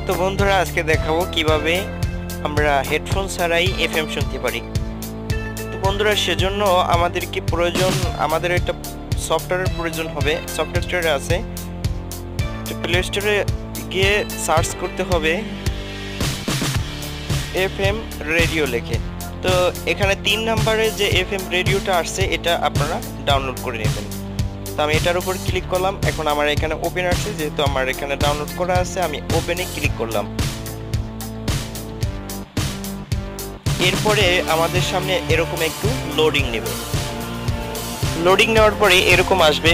তো বন্ধুরা আজকে দেখাবো কিভাবে আমরা হেডফোন ছাড়াই এফএম শুনতে পারি। তো বন্ধুরা সেজন্য আমাদের একটা সফটওয়্যারের প্রয়োজন হবে। সফটওয়্যারটা আছে, তো প্লে স্টোরে গিয়ে সার্চ করতে হবে এফএম রেডিও লিখে। তো এখানে 3 নম্বরে যে এফএম রেডিওটা আসছে এটা আপনারা ডাউনলোড করে নেবেন। তো আমি এটার উপর ক্লিক করলাম। এখন আমার এখানে ওপেন আসছে, যেহেতু আমার এখানে ডাউনলোড করা আছে আমি ওপেনে ক্লিক করলাম। এরপরে আমাদের সামনে এরকম একটু লোডিং নেবে। লোডিং নেওয়ার পরে এরকম আসবে।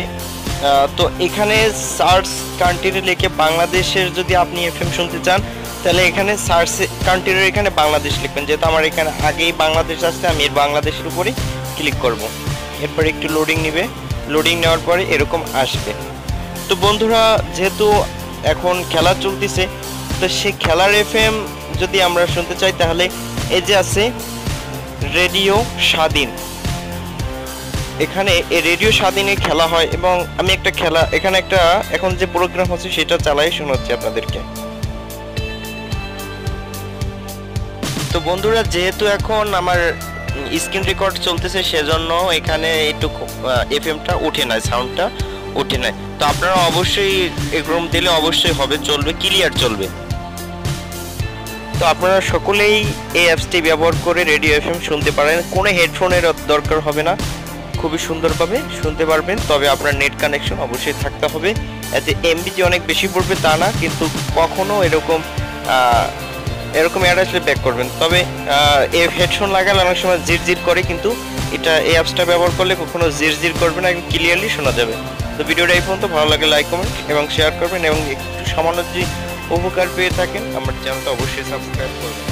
তো এখানে সার্চ কান্ট্রি লিখে বাংলাদেশের যদি আপনি এফএম শুনতে চান তাহলে এখানে সার্চ কান্ট্রির এখানে বাংলাদেশ লিখবেন। যেহেতু আমার এখানে আগেই বাংলাদেশ আসছে আমি এর বাংলাদেশের উপরে ক্লিক করব। এরপর একটু লোডিং নেবে। লোডিং নেওয়ার পরে এরকম আসবে। তো বন্ধুরা যেহেতু এখন খেলা চলতেছে, তো সেই খেলার এফএম যদি আমরা শুনতে চাই তাহলে এই যে আছে রেডিও স্বাধীন, এখানে এই রেডিও স্বাধীনে খেলা হয় এবং আমি এখানে একটা এখন যে প্রোগ্রাম হচ্ছে সেটা চালাই শোনাচ্ছি আপনাদেরকে। তো বন্ধুরা যেহেতু এখন আমার স্ক্রিন রেকর্ড চলতেছে সেজন্য এখানে একটু এফএমটা ওঠে না, সাউন্ডটা ওঠে না। তো আপনারা অবশ্যই এরকম দিলে অবশ্যই হবে, চলবে, ক্লিয়ার চলবে। তো আপনারা সকলেই এই অ্যাপসটি ব্যবহার করে রেডিও এফএম শুনতে পারেন। কোনো হেডফোনের দরকার হবে না, খুবই সুন্দরভাবে শুনতে পারবেন। তবে আপনার নেট কানেকশন অবশ্যই থাকতে হবে। এতে এমবি যে অনেক বেশি পড়বে তা না, কিন্তু কখনো এরকম অ্যাড আসলে ব্যাক করবেন। তবে এই হেডফোন লাগালে অনেক সময় জিরজির করে, কিন্তু এই অ্যাপসটা ব্যবহার করলে কখনো জিরজির করবে না, একদম ক্লিয়ারলি শোনা যাবে। তো ভিডিওটা এই পর্যন্ত, ভালো লাগে লাইক কমেন্ট এবং শেয়ার করবেন, এবং একটু সামান্য যদি উপকার পেয়ে থাকেন আমার চ্যানেলটা অবশ্যই সাবস্ক্রাইব করবেন।